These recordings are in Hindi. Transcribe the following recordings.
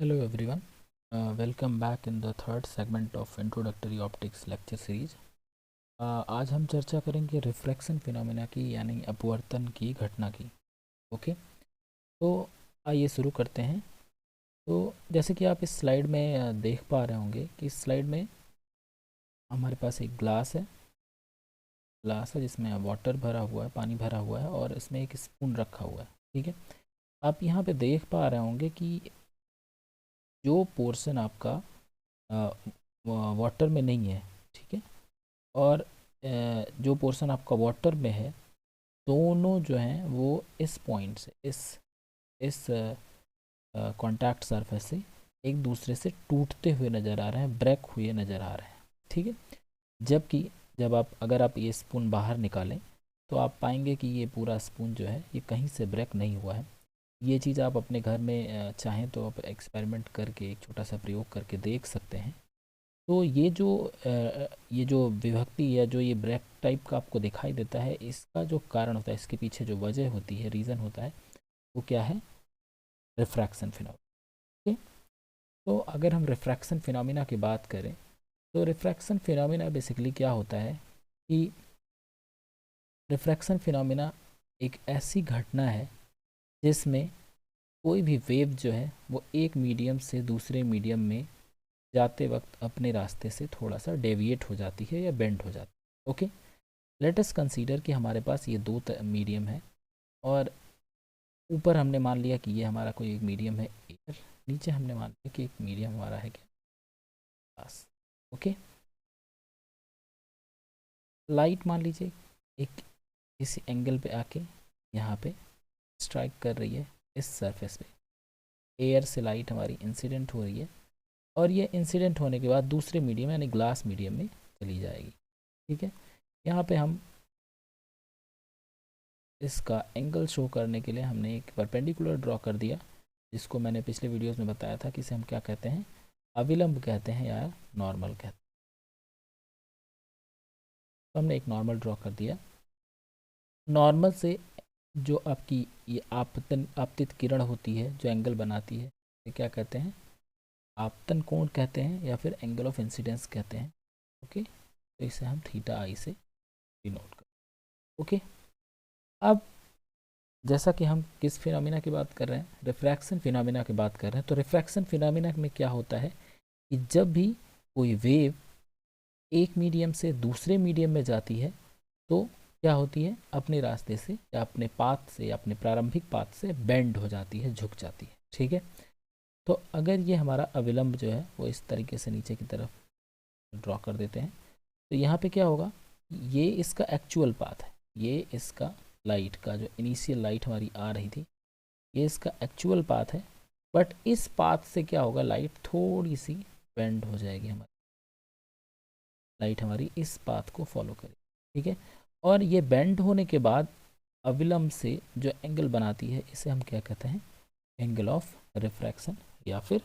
Hello everyone, welcome back in the third segment of Introductory Optics lecture series। आज हम चर्चा करेंगे रिफ्रैक्शन फिनोमेना की यानी अपवर्तन की घटना की। ओके, तो आइए शुरू करते हैं। तो जैसे कि आप इस स्लाइड में देख पा रहे होंगे कि इस स्लाइड में हमारे पास एक ग्लास है जिसमें वाटर भरा हुआ है, पानी भरा हुआ है और इसमें एक स्पून रखा हुआ है। ठीक है, आप यहाँ पे देख पा रहे होंगे कि जो पोर्शन आपका वाटर में नहीं है, ठीक है, और जो पोर्शन आपका वाटर में है, दोनों जो हैं वो इस पॉइंट से इस कांटेक्ट सरफेस से एक दूसरे से टूटते हुए नज़र आ रहे हैं, ब्रेक हुए नज़र आ रहे हैं। ठीक है, जबकि अगर आप ये स्पून बाहर निकालें तो आप पाएंगे कि ये पूरा स्पून जो है ये कहीं से ब्रेक नहीं हुआ है। ये चीज़ आप अपने घर में चाहें तो आप एक्सपेरिमेंट करके एक छोटा सा प्रयोग करके देख सकते हैं। तो ये जो विभक्ति या जो ये ब्रेक टाइप का आपको दिखाई देता है, इसका जो कारण होता है, इसके पीछे जो वजह होती है, रीज़न होता है, वो क्या है? Refraction phenomena. ठीक, तो अगर हम रिफ्रैक्शन फिनोमिना की बात करें तो रिफ्रैक्शन फिनोमिना बेसिकली क्या होता है कि रिफ्रैक्शन फिनोमिना एक ऐसी घटना है जिसमें कोई भी वेव जो है वो एक मीडियम से दूसरे मीडियम में जाते वक्त अपने रास्ते से थोड़ा सा डेविएट हो जाती है या बेंड हो जाती है। ओके, लेट अस कंसीडर कि हमारे पास ये दो मीडियम है और ऊपर हमने मान लिया कि ये हमारा कोई एक मीडियम है एयर, नीचे हमने मान लिया कि एक मीडियम हमारा है क्या? गैस। ओके, लाइट मान लीजिए एक इसी एंगल पे आके यहाँ पे स्ट्राइक कर रही है इस सरफेस पे, एयर से लाइट हमारी इंसिडेंट हो रही है और ये इंसिडेंट होने के बाद दूसरे मीडियम यानी ग्लास मीडियम में चली जाएगी। ठीक है, यहाँ पे हम इसका एंगल शो करने के लिए हमने एक परपेंडिकुलर ड्रॉ कर दिया, जिसको मैंने पिछले वीडियोस में बताया था कि इसे हम क्या कहते हैं? अविलंब कहते हैं या नॉर्मल कहते हैं। तो हमने एक नॉर्मल ड्रॉ कर दिया। नॉर्मल से जो आपकी ये आपतित किरण होती है जो एंगल बनाती है, ये क्या कहते हैं? आपतन कोण कहते हैं या फिर एंगल ऑफ इंसिडेंस कहते हैं। ओके, तो इसे हम थीटा आई से डिनोट कर। ओके, अब जैसा कि हम किस फिनोमिना की बात कर रहे हैं? रिफ्रैक्शन फिनोमिना की बात कर रहे हैं। तो रिफ्रैक्शन फिनोमिना में क्या होता है कि जब भी कोई वेव एक मीडियम से दूसरे मीडियम में जाती है तो क्या होती है? अपने रास्ते से या अपने पाथ से या अपने प्रारंभिक पाथ से बेंड हो जाती है, झुक जाती है। ठीक है, तो अगर ये हमारा अविलंब जो है वो इस तरीके से नीचे की तरफ ड्रॉ कर देते हैं तो यहाँ पे क्या होगा? ये इसका एक्चुअल पाथ है, ये इसका लाइट का जो इनिशियल लाइट हमारी आ रही थी, ये इसका एक्चुअल पाथ है। बट इस पाथ से क्या होगा? लाइट थोड़ी सी बेंड हो जाएगी, हमारी लाइट हमारी इस पाथ को फॉलो करेगी। ठीक है, और ये बेंड होने के बाद अविलंब से जो एंगल बनाती है इसे हम क्या कहते हैं? एंगल ऑफ रिफ्रैक्शन या फिर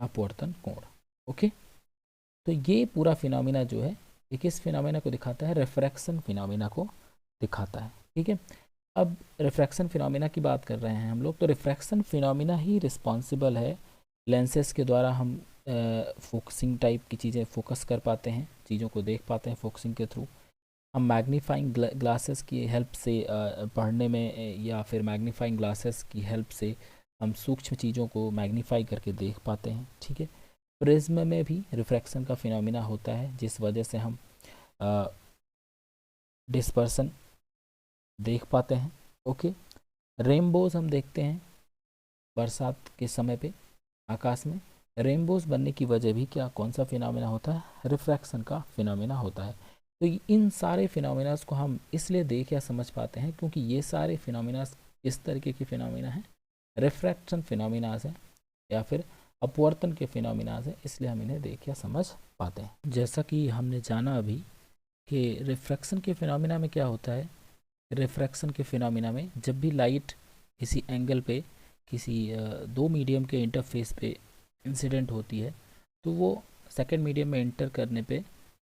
अपवर्तन कोण। ओके, तो ये पूरा फिनोमिना जो है ये किस फिनोमिना को दिखाता है? रिफ्रैक्शन फिनोमिना को दिखाता है। ठीक है, अब रिफ्रैक्शन फिनोमिना की बात कर रहे हैं हम लोग, तो रिफ्रैक्शन फिनोमिना ही रिस्पॉन्सिबल है लेंसेज के द्वारा हम फोकसिंग टाइप की चीज़ें फोकस कर पाते हैं, चीज़ों को देख पाते हैं फोकसिंग के थ्रू। हम मैग्नीफाइंग ग्लासेस की हेल्प से पढ़ने में या फिर मैग्नीफाइंग ग्लासेस की हेल्प से हम सूक्ष्म चीज़ों को मैग्नीफाई करके देख पाते हैं। ठीक है, प्रिज्म में भी रिफ्रैक्शन का फिनोमिना होता है जिस वजह से हम डिस्पर्सन देख पाते हैं। ओके, रेनबोज हम देखते हैं बरसात के समय पे आकाश में। रेनबोज बनने की वजह भी क्या, कौन सा फिनोमिना होता है? रिफ्रैक्शन का फिनोमिना होता है। तो इन सारे फिनोमिनास को हम इसलिए देख या समझ पाते हैं क्योंकि ये सारे फिनोमिनास इस तरीके के फिनोमिना हैं, रिफ्रैक्शन फिनोमिनास हैं या फिर अपवर्तन के फिनोमिनास हैं, इसलिए हम इन्हें देख या समझ पाते हैं। जैसा कि हमने जाना अभी कि रिफ्रैक्शन के फिनोमिना में क्या होता है? रिफ्रैक्शन के फिनोमिना में जब भी लाइट किसी एंगल पे किसी दो मीडियम के इंटरफेस पे इंसिडेंट होती है तो वो सेकंड मीडियम में इंटर करने पे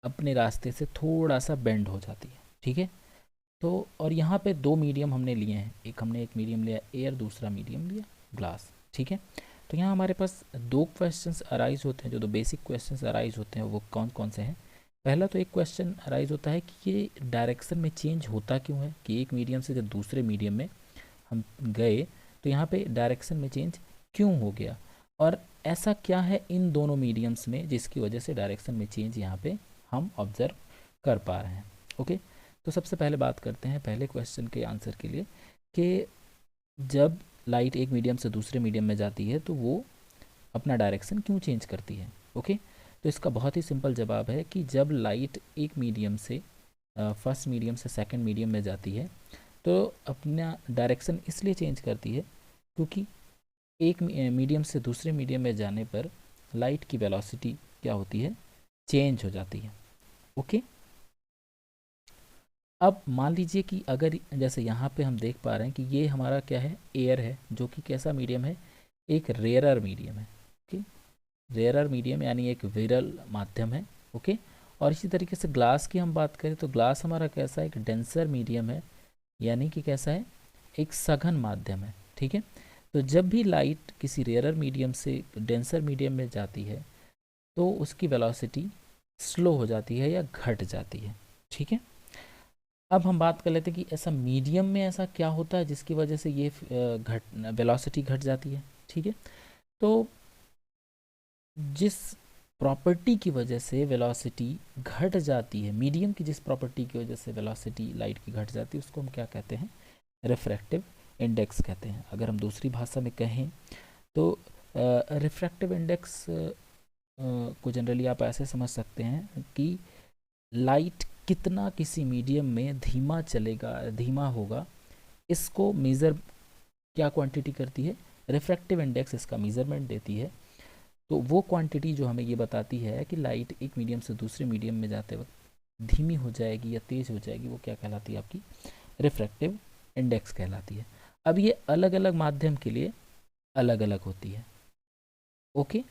अपने रास्ते से थोड़ा सा बेंड हो जाती है। ठीक है, तो और यहाँ पे दो मीडियम हमने लिए हैं, हमने एक मीडियम लिया एयर, दूसरा मीडियम लिया ग्लास, ठीक है। तो यहाँ हमारे पास दो क्वेश्चंस अराइज होते हैं, जो दो बेसिक क्वेश्चंस अराइज होते हैं वो कौन कौन से हैं। पहला तो एक क्वेश्चन अराइज होता है कि ये डायरेक्शन में चेंज होता क्यों है, कि एक मीडियम से जब दूसरे मीडियम में हम गए तो यहाँ पे डायरेक्शन में चेंज क्यों हो गया, और ऐसा क्या है इन दोनों मीडियम्स में जिसकी वजह से डायरेक्शन में चेंज यहाँ पे हम ऑब्जर्व कर पा रहे हैं। ओके, तो सबसे पहले बात करते हैं पहले क्वेश्चन के आंसर के लिए कि जब लाइट एक मीडियम से दूसरे मीडियम में जाती है तो वो अपना डायरेक्शन क्यों चेंज करती है। ओके, तो इसका बहुत ही सिंपल जवाब है कि जब लाइट एक मीडियम से फर्स्ट मीडियम से सेकंड मीडियम में जाती है तो अपना डायरेक्शन इसलिए चेंज करती है क्योंकि एक मीडियम से दूसरे मीडियम में जाने पर लाइट की वेलोसिटी क्या होती है, चेंज हो जाती है। ओके, अब मान लीजिए कि अगर जैसे यहाँ पे हम देख पा रहे हैं कि ये हमारा क्या है, एयर है, जो कि कैसा मीडियम है, एक रेयरर मीडियम है। ओके, रेयरर मीडियम यानी एक विरल माध्यम है। ओके, और इसी तरीके से ग्लास की हम बात करें तो ग्लास हमारा कैसा है, एक डेंसर मीडियम है, यानी कि कैसा है, एक सघन माध्यम है। ठीक है, तो जब भी लाइट किसी रेयरर मीडियम से डेंसर मीडियम में जाती है तो उसकी वेलोसिटी स्लो हो जाती है या घट जाती है। ठीक है, अब हम बात कर लेते हैं कि ऐसा मीडियम में ऐसा क्या होता है जिसकी वजह से ये वेलोसिटी घट जाती है। ठीक है, तो जिस प्रॉपर्टी की वजह से वेलोसिटी घट जाती है, मीडियम की जिस प्रॉपर्टी की वजह से वेलोसिटी लाइट की घट जाती है, उसको हम क्या कहते हैं, रिफ्रैक्टिव इंडेक्स कहते हैं। अगर हम दूसरी भाषा में कहें तो रिफ्रैक्टिव इंडेक्स को जनरली आप ऐसे समझ सकते हैं कि लाइट कितना किसी मीडियम में धीमा चलेगा, धीमा होगा, इसको मेज़र क्या क्वांटिटी करती है, रिफ्रैक्टिव इंडेक्स इसका मेज़रमेंट देती है। तो वो क्वांटिटी जो हमें ये बताती है कि लाइट एक मीडियम से दूसरे मीडियम में जाते वक्त धीमी हो जाएगी या तेज़ हो जाएगी, वो क्या कहलाती है, आपकी रिफ्रैक्टिव इंडेक्स कहलाती है। अब ये अलग अलग माध्यम के लिए अलग अलग होती है। ओके,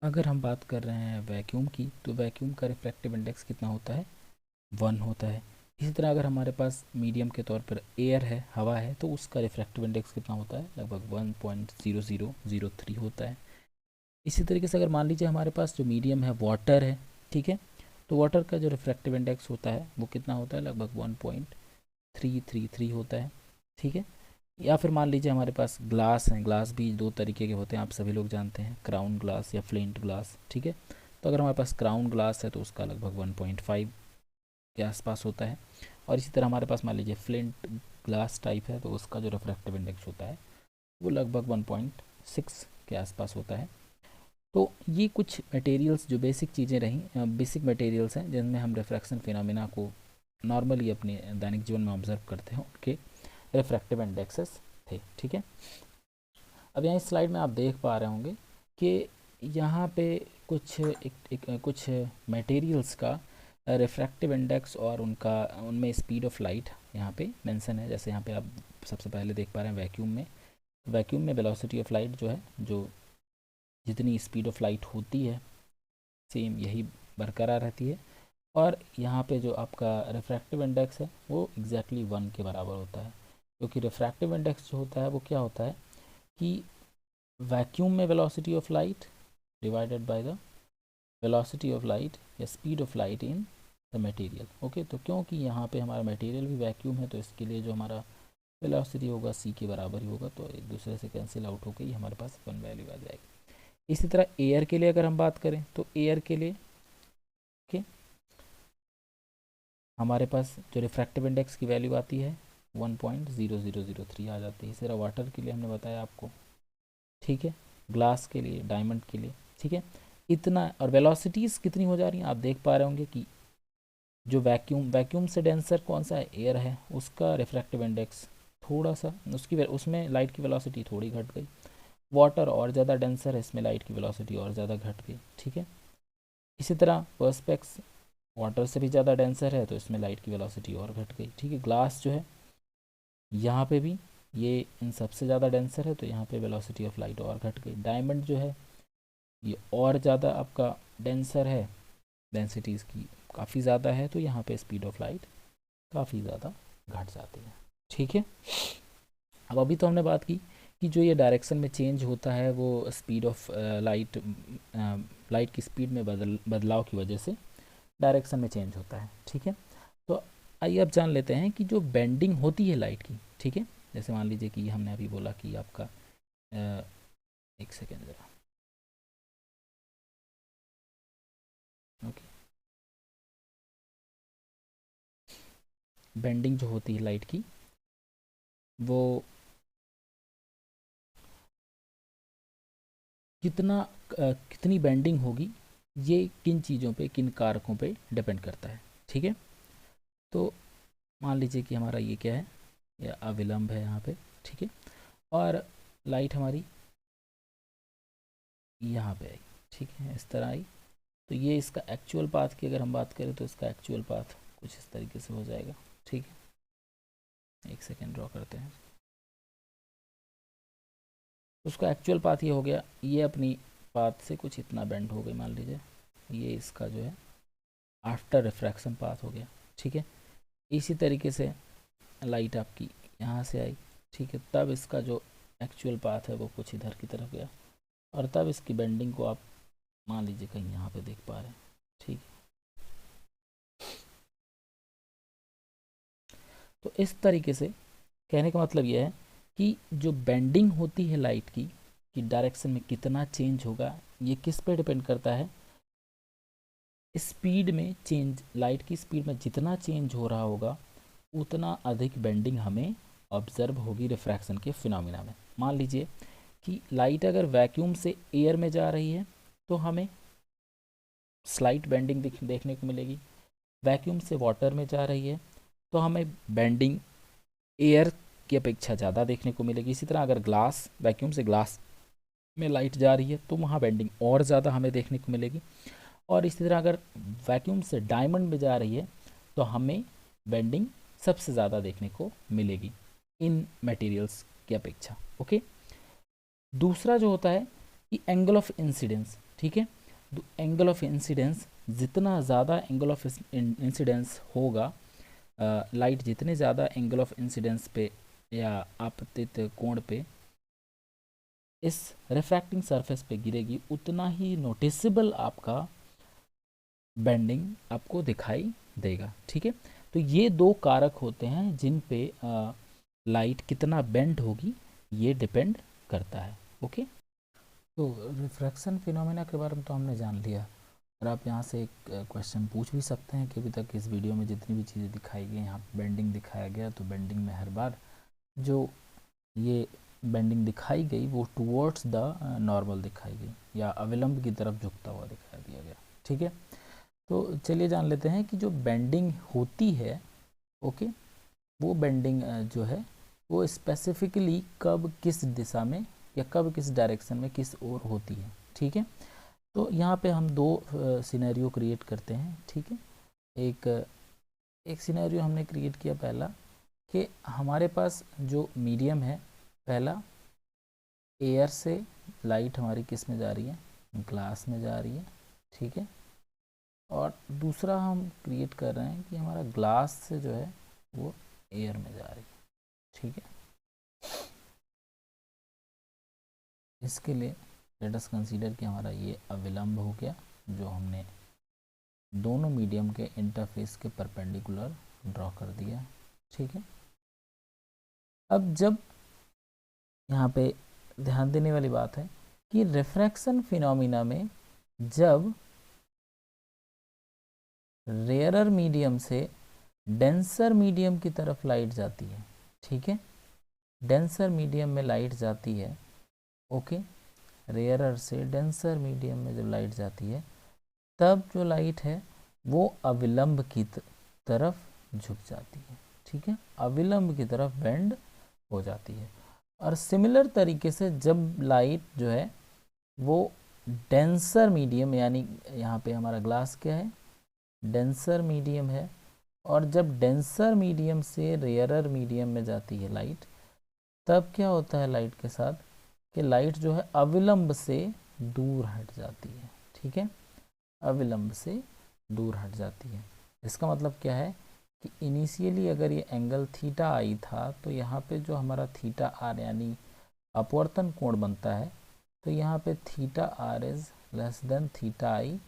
अगर हम बात कर रहे हैं वैक्यूम की तो वैक्यूम का रिफ्रैक्टिव इंडेक्स कितना होता है, 1 होता है। इसी तरह अगर हमारे पास मीडियम के तौर पर एयर है, हवा है, तो उसका रिफ्रैक्टिव इंडेक्स कितना होता है, लगभग 1.0003 होता है। इसी तरीके से अगर मान लीजिए हमारे पास जो मीडियम है वाटर है, ठीक है, तो वाटर का जो रिफ्रैक्टिव इंडेक्स होता है वो कितना होता है, लगभग 1.333 होता है। ठीक है, या फिर मान लीजिए हमारे पास ग्लास है, ग्लास भी दो तरीके के होते हैं, आप सभी लोग जानते हैं, क्राउन ग्लास या फ्लिंट ग्लास। ठीक है, तो अगर हमारे पास क्राउन ग्लास है तो उसका लगभग 1.5 के आसपास होता है, और इसी तरह हमारे पास मान लीजिए फ्लिंट ग्लास टाइप है तो उसका जो रिफ्रैक्टिव इंडेक्स होता है वो लगभग 1.6 के आसपास होता है। तो ये कुछ मटेरियल्स जो बेसिक चीज़ें रहीं, बेसिक मटेरियल्स हैं जिनमें हम रिफ्रैक्शन फिनोमिना को नॉर्मली अपने दैनिक जीवन में ऑब्जर्व करते हैं, उनके रिफ्रैक्टिव इंडेक्सेस थे। ठीक है, अब यहाँ इस स्लाइड में आप देख पा रहे होंगे कि यहाँ पे कुछ मटेरियल्स का रिफ्रैक्टिव इंडेक्स और उनमें स्पीड ऑफ लाइट यहाँ पे मेंशन है। जैसे यहाँ पे आप सबसे पहले देख पा रहे हैं वैक्यूम में वेलोसिटी ऑफ लाइट जो है, जो जितनी स्पीड ऑफ लाइट होती है सेम यही बरकरार रहती है, और यहाँ पे जो आपका रिफ्रैक्टिव इंडेक्स है वो एग्जैक्टली 1 के बराबर होता है। क्योंकि रिफ्रैक्टिव इंडेक्स जो होता है वो क्या होता है कि वैक्यूम में velocity of light divided by the velocity of light या speed of light in the material. Okay, तो क्योंकि यहाँ पे हमारा मटेरियल भी वैक्यूम है तो इसके लिए जो हमारा वेलोसिटी होगा c के बराबर ही होगा, तो एक दूसरे से कैंसिल आउट होकर हमारे पास 1 वैल्यू आ जाएगी। इसी तरह एयर के लिए अगर हम बात करें तो एयर के लिए ओके हमारे पास जो रिफ्रैक्टिव इंडेक्स की वैल्यू आती है 1.0003 आ जाती है। इसी तरह वाटर के लिए हमने बताया आपको, ठीक है, ग्लास के लिए, डायमंड के लिए, ठीक है, इतना। और वेलोसिटीज़ कितनी हो जा रही हैं आप देख पा रहे होंगे कि जो वैक्यूम से डेंसर कौन सा है, एयर है, उसका रिफ्रैक्टिव इंडेक्स थोड़ा सा उसमें लाइट की वेलोसिटी थोड़ी घट गई। वाटर और ज़्यादा डेंसर है, इसमें लाइट की वेलोसिटी और ज़्यादा घट गई। ठीक है, इसी तरह पर्सपेक्स वाटर से भी ज़्यादा डेंसर है तो इसमें लाइट की वेलोसिटी और घट गई। ठीक है, ग्लास जो है यहाँ पे भी ये इन सबसे ज़्यादा डेंसर है तो यहाँ पे वेलोसिटी ऑफ लाइट और घट गई। डायमंड जो है ये और ज़्यादा आपका डेंसर है, डेंसिटी इसकी काफ़ी ज़्यादा है तो यहाँ पे स्पीड ऑफ लाइट काफ़ी ज़्यादा घट जाती है। ठीक है, अब अभी तो हमने बात की कि जो ये डायरेक्शन में चेंज होता है वो स्पीड ऑफ लाइट की स्पीड में बदलाव की वजह से डायरेक्शन में चेंज होता है। ठीक है, तो आइए अब जान लेते हैं कि जो बेंडिंग होती है लाइट की, ठीक है, जैसे मान लीजिए कि हमने अभी बोला कि आपका एक सेकेंड ज़रा, ओके, बेंडिंग जो होती है लाइट की वो कितनी बेंडिंग होगी, ये किन चीज़ों पे, किन कारकों पे डिपेंड करता है। ठीक है, तो मान लीजिए कि हमारा ये क्या है, या अविलंब है यहाँ पे। ठीक है, और लाइट हमारी यहाँ पे आई, ठीक है, इस तरह आई, तो ये इसका एक्चुअल पाथ की अगर हम बात करें तो इसका एक्चुअल पाथ कुछ इस तरीके से हो जाएगा। ठीक है, एक सेकेंड ड्रॉ करते हैं, उसका एक्चुअल पाथ ये हो गया, ये अपनी पाथ से कुछ इतना बेंड हो गई, मान लीजिए ये इसका जो है आफ्टर रिफ्रैक्शन पाथ हो गया। ठीक है, इसी तरीके से लाइट आपकी यहाँ से आई, ठीक है, तब इसका जो एक्चुअल पाथ है वो कुछ इधर की तरफ गया, और तब इसकी बेंडिंग को आप मान लीजिए कहीं यहाँ पे देख पा रहे हैं। ठीक है, तो इस तरीके से कहने का मतलब यह है कि जो बेंडिंग होती है लाइट की कि डायरेक्शन में कितना चेंज होगा, ये किस पे डिपेंड करता है, स्पीड में चेंज, लाइट की स्पीड में जितना चेंज हो रहा होगा उतना अधिक बेंडिंग हमें ऑब्जर्व होगी रिफ्रैक्शन के फिनोमिना में। मान लीजिए कि लाइट अगर वैक्यूम से एयर में जा रही है तो हमें स्लाइट बेंडिंग देखने को मिलेगी, वैक्यूम से वाटर में जा रही है तो हमें बेंडिंग एयर की अपेक्षा ज़्यादा देखने को मिलेगी। इसी तरह अगर ग्लास, वैक्यूम से ग्लास में लाइट जा रही है तो वहाँ बेंडिंग और ज़्यादा हमें देखने को मिलेगी, और इसी तरह अगर वैक्यूम से डायमंड में जा रही है तो हमें बेंडिंग सबसे ज़्यादा देखने को मिलेगी इन मटेरियल्स की अपेक्षा। ओके, दूसरा जो होता है कि एंगल ऑफ इंसिडेंस। ठीक है, एंगल ऑफ इंसिडेंस, जितना ज़्यादा एंगल ऑफ इंसिडेंस होगा, लाइट जितने ज़्यादा एंगल ऑफ इंसिडेंस पे या आपतित कोण पे इस रिफ्रैक्टिंग सरफेस पे गिरेगी उतना ही नोटिसेबल आपका बेंडिंग आपको दिखाई देगा। ठीक है, तो ये दो कारक होते हैं जिन पे लाइट कितना बेंड होगी ये डिपेंड करता है। ओके, तो रिफ्रैक्शन फिनोमेना के बारे में तो हमने जान लिया, और आप यहाँ से एक क्वेश्चन पूछ भी सकते हैं कि अभी तक इस वीडियो में जितनी भी चीज़ें दिखाई गई, यहाँ बेंडिंग दिखाया गया, तो बेंडिंग में हर बार जो ये बेंडिंग दिखाई गई वो टुवर्ड्स द नॉर्मल दिखाई गई या अविलंब की तरफ झुकता हुआ दिखाई दिया गया। ठीक है, तो चलिए जान लेते हैं कि जो बेंडिंग होती है, ओके, वो बेंडिंग जो है वो स्पेसिफिकली कब किस दिशा में या कब किस डायरेक्शन में किस ओर होती है। ठीक है, तो यहाँ पे हम दो सिनेरियो क्रिएट करते हैं। ठीक है, एक सिनेरियो हमने क्रिएट किया पहला कि हमारे पास जो मीडियम है, पहला एयर से लाइट हमारी किस में जा रही है, ग्लास में जा रही है। ठीक है, और दूसरा हम क्रिएट कर रहे हैं कि हमारा ग्लास से जो है वो एयर में जा रही है। ठीक है, इसके लिए लेट अस कंसीडर कि हमारा ये अविलंब हो गया जो हमने दोनों मीडियम के इंटरफेस के परपेंडिकुलर ड्रॉ कर दिया। ठीक है, अब जब यहाँ पे ध्यान देने वाली बात है कि रिफ्रैक्शन फिनोमिना में जब रेयरर मीडियम से डेंसर मीडियम की तरफ लाइट जाती है, ठीक है, डेंसर मीडियम में लाइट जाती है, ओके, रेयरर से डेंसर मीडियम में जब लाइट जाती है तब जो लाइट है वो अविलंब की तरफ झुक जाती है। ठीक है, अविलंब की तरफ बेंड हो जाती है। और सिमिलर तरीके से जब लाइट जो है वो डेंसर मीडियम, यानी यहाँ पे हमारा ग्लास क्या है, डेंसर मीडियम है, और जब डेंसर मीडियम से रेयरर मीडियम में जाती है लाइट, तब क्या होता है लाइट के साथ कि लाइट जो है अविलंब से दूर हट जाती है। ठीक है, अविलंब से दूर हट जाती है। इसका मतलब क्या है कि इनिशियली अगर ये एंगल थीटा आई था तो यहाँ पे जो हमारा थीटा आर यानी अपवर्तन कोण बनता है, तो यहाँ पे theta R is less than theta I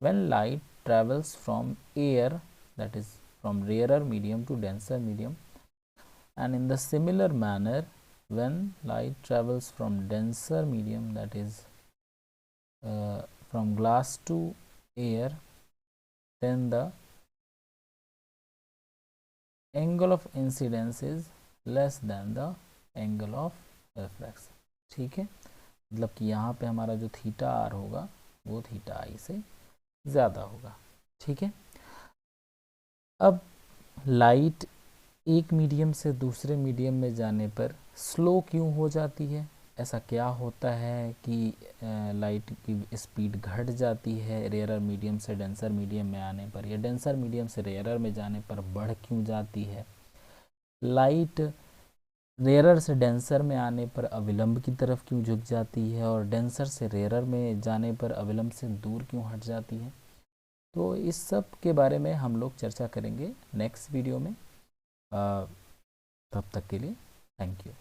when light travels from air, that is from rarer medium to denser medium, and in the similar manner when light travels from denser medium, that is from glass to air, then the angle of incidence is less than the angle of reflection। ठीक है, मतलब कि यहाँ पे हमारा जो थीटा आर होगा वो थीटा आई से ज़्यादा होगा। ठीक है, अब लाइट एक मीडियम से दूसरे मीडियम में जाने पर स्लो क्यों हो जाती है? ऐसा क्या होता है कि लाइट की स्पीड घट जाती है रेयरर मीडियम से डेंसर मीडियम में आने पर, या डेंसर मीडियम से रेयरर में जाने पर बढ़ क्यों जाती है? लाइट रेयरर से डेंसर में आने पर अविलंब की तरफ क्यों झुक जाती है, और डेंसर से रेयरर में जाने पर अविलंब से दूर क्यों हट जाती है? तो इस सब के बारे में हम लोग चर्चा करेंगे नेक्स्ट वीडियो में। तब तक के लिए थैंक यू।